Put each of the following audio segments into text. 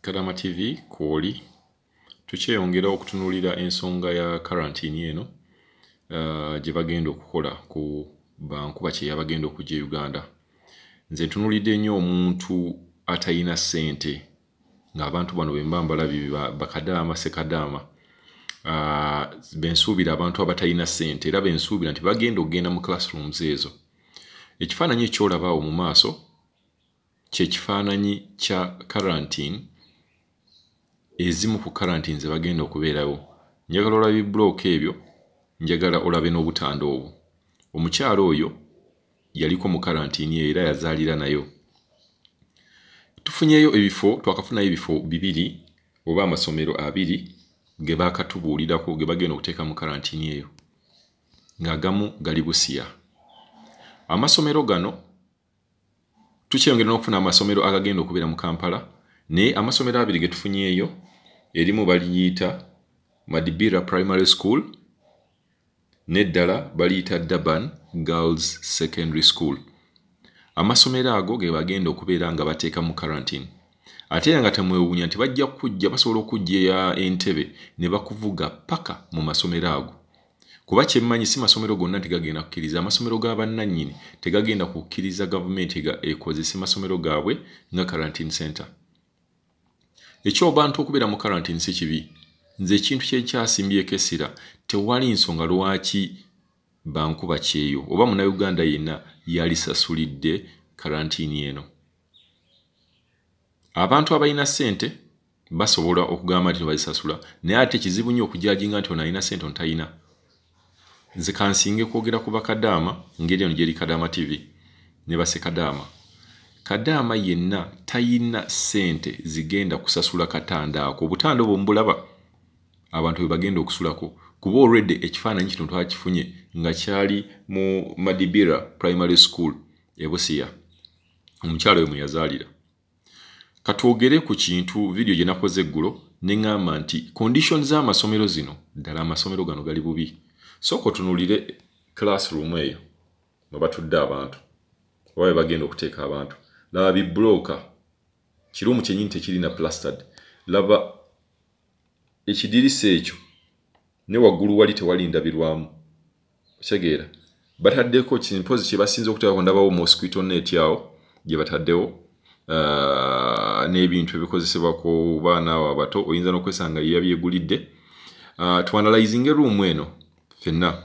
KadaamaTV kwoli tukyeyongera okutunuulira ensonga ya quarantine eno gye bagenda okukola ku bankuba kye yabagenda okujja Uganda. Nze ntunuulidde nnyo omuntu atayina ssente ng'abantu bano bwe mba mbalabye Bakadaama Ssekadaama bensuubira abantu abatalina ssente era bensuubira nti bagenda okugenda mu classrooms ezo. Ekifaananyi ky'olaba awo mu maaso kye kifaananyi kya quarantine ezimu ku quarantine ze bagenda okubeerawo. Njagala olabe block ebyo, njagala olabe n'obutanda obwo. Omukyalo oyo yaliko mu quarantine era yazaalira nayo. Tufunyeyo ebifo, twakafunayo ebifo bibiri oba amasomero abiri ge baakatubuulirako ge bagenda okuteeka mu quarantine eyo. Ng'agamu gali Busia. Amasomero gano tukyeyongera n'okufuna amasomero agagenda okubeera mu Kampala, naye amasomero abiri ge tufunyeeyo erimu baliyita Madibira Primary School n'eddala baliyita Durban Girls Secondary School. Amasomero ago ge bagenda okubeera nga bateeka mu quarantine. Ate nga temwewuunya nti bajja kujja basobola okujja Entebbe ne bakuvuga paka mu masomero ago. Kuba kyemmanyi si masomero gonna tegagenda kukkiriza. Amasomero g'abannannyini tegagenda kukkiriza gavumenti ekozesa masomero gaabwe nga quarantine center. Ekyobantu okubeera mu quarantine si kibi. Nze ekintu kye kyasimbyeko essira tewali nsonga lwaki bankuba kyeyo oba Munnayuganda yenna yalisasulidde quarantine eno. Abantu abalina ssente basobola okugamba nti bazisasula, naye ate kizibu nnyo okujajinga nti ono alina ssente ono talina. Nze kansinge kwogera ku Bakadaama ngeri eno gyeri KadaamaTV ne Ssekadaama. Kadaama yenna tayina ssente zigenda kusasula katanda ako. Obutanda obwo mbulaba abantu bwe bagenda okusulako kuba already ekifaananyi kino twakifunye nga kyali mu Madibira Primary School e Busia. Omukyalo oyo mwe yazaalira. Katwogere ku kintu video gye nakoze eggulo ne ngamba nti conditions z'amasomero zino ddala amasomero gano gali bubi. Soko tunuulire classroom eyo mwe batudde abantu oba bwe bagenda okuteeka abantu. Laba bibulooka kirumu kyennyini tekirina plastered. Laba ekidirisa ekyo ne waggulu wali tewali ndabirwamu. Kitegeera bataddeko kimpozi kye basinza okuteekako ndabawo mosquito net yawo gye bataddewo n'ebintu ebikozesebwa ku baana abo abato oyinza n'okwesanga yabyegulidde. Tuanalyzing room eno fenna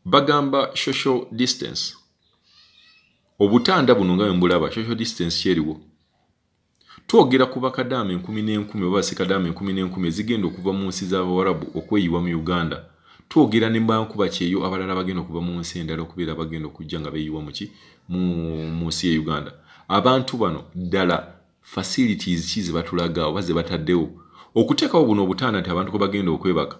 bagamba social distance. Obutanda buno nga mbulaba social distance kyeriwo. Twogera ku Bakadaama 10,000 oba Ssekadaama 10,000 zigenda okuva mu nsi z'Abawarabu okweyiwa mu Uganda. Twogera ne bankuba kyeyo abalala bagenda okuva mu nsi endala okubeera bagenda okujja nga beeyiwa mu nsi ya Uganda. Abantu bano ddala facilities ki ze batulaga oba ze bataddewo okuteekawo buno obutanda nti abantu ko bagenda okwebaka.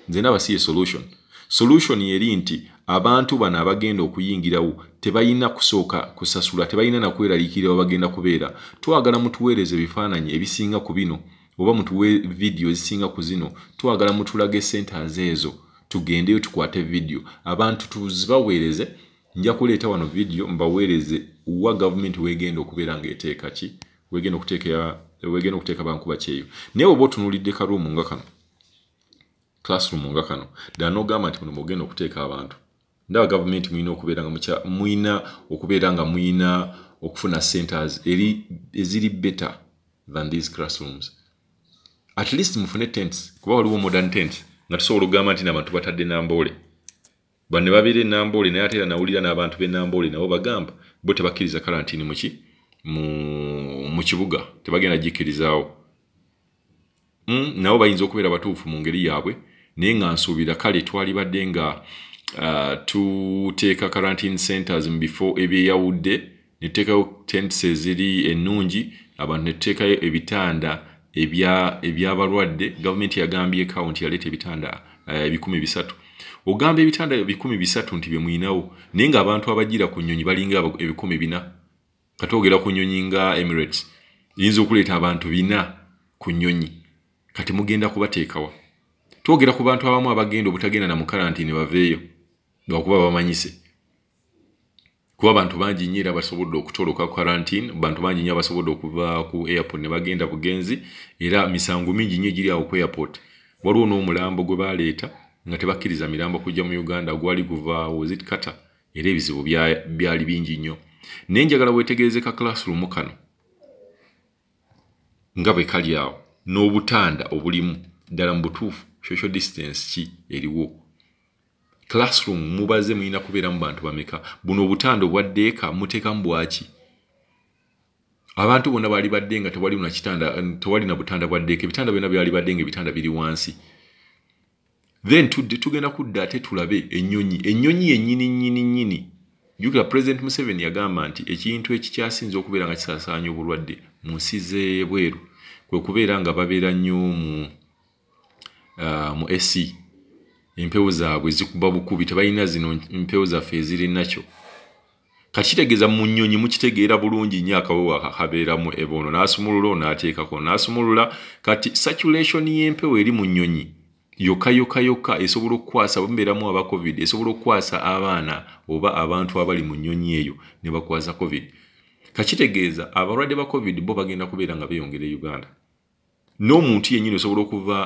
Nze nabasiye solution yeri nti abantu bano abagenda okuyingirawo tebayina kusooka kusasula, tebayina na kweraliikirira bagenda kubeera. Twagala mutuweereze ebifaananyi ebisinga ku bino oba mutuwe video ezisinga ku zino. Twagala mutulage centers ezo tugendeyo tukwate video abantu tuzibaweereze. Nja kuleeta wano video mbaweereze wa government wegenda okubeera ng'eteeka ki wegenda okuteeka bankuba kyeyo. Naye oba otunuulidde karuumu nga kano classroom nga kano ddala n'ogamba nti muno mugenda okuteeka abantu. Ndaba government mwina okubeera nga mwina okufuna centers eziri better than these classrooms. At least mufune tents kuba waliwo modern tent nga tusobola okugamba nti n'abantu batadde Namboole. Banne babeere Namboole naye ate era nawulira n'abantu b'e Namboole nabo bagamba bo tebakkiriza quarantine mu kibuga tebagenda gikkirizaawo. Nabo bayinza okubeera batuufu mu ngeri yaabwe naye nga nsuubira kale twalibadde nga tuteeka quarantine centers mu bifo ebyeyawudde ne tuteekayo tents eziri ennungi abantu ne tuteekayo ebitanda eby'abalwadde. Gavumenti yagambyeko nti yaleeta ebitanda 300. Ogamba ebitanda 300 nti bye mwinawo naye ng'abantu abagira ku nnyonyi balinga 400. Katwogera ku nnyonyi nga Emirates yinza okuleeta abantu 4 ku nnyonyi. Kati mugenda kubateekawa. Twogera ku bantu abamu abagenda obutagenda na mu quarantine baveeyo lwakuba bamanyise. kuba abantu bangi nnyo era basobodde okutoloka quarantine, bantu bangi nnyo basobodde okuva ku airport ne bagenda bugenzi, era misango mingi nnyo giri awo ku airport. Waliwo n'omulambo gwe baleeta nga tebakkiriza mirambo kujja mu Uganda, gwali guva wozit kata, era ebizibu byali bingi nnyo. Naye njagala weetegereze ka classroom kano nga bwe kali awo n'obutanda obulimu ddala mu butuufu social distance ki eriwo. Classroom mubaze mulina kubeera mu bantu bameka? Buno obutanda obwaddeeka muteekamu bwaki? Abantu bonna baali badde nga tewali na kitanda, tewali na butanda bwaddeeka, ebitanda byonna byali badde nga ebitanda biri wansi. Then tugenda kudda ate tulabe ennyonyi yennyini. Jukira President Museveni yagamba nti ekintu ekikyasinze okubeera nga kisaasaanya obulwadde mu nsi z'ebweru kwe kubeera nga babeera nnyo mu AC. Empewo zaabwe zikuba bukubi, tebalina zino empewo zaffe eziri nakyo. Kakitegeeza mu nnyonyi mukitegeera bulungi nnyo akawewo akabeeramu ebono, n'asumulula n'ateekako, n'asumulula. Kati saturation y'empewo eri mu nnyonyi yokka esobola okukwasa bambeeramu aba COVID, esobola okukwasa abaana oba abantu abali mu nnyonyi eyo ne bakwasa COVID. Kakitegeeza abalwadde ba COVID bo bagenda kubeera nga beeyongera e Uganda. N'omuntu yennyini osobola okuva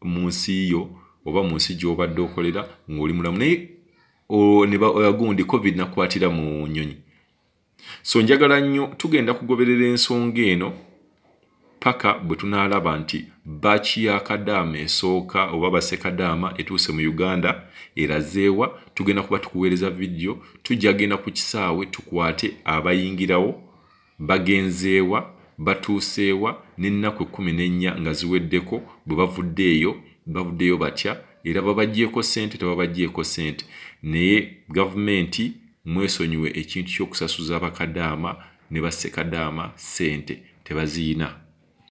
mu nsi yo oba mu nsi gy'obadde okolera ng'oli mulamu, naye ne bagundi COVID nakwatira mu nnyonyi. So njagala nnyo tugenda kugoberera ensonga eno paka bwe tunaalaba nti baki ya Kadaama esooka oba Bassekadaama etuuse mu Uganda erazeewa. Tugenda kuba tukuweereza video, tujja genda ku kisaawe tukwate abayingirawo, bagenzeewa, batuuseewa n'ennaku 14 nga ziweddeko bwe bavuddeyo batya, era babaggyeko ssente tebabaggyeko ssente. Naye gavumenti mwesonyiwe ekintu ky'okusasuza Bakadaama ne Bassekadaama ssente tebaziina.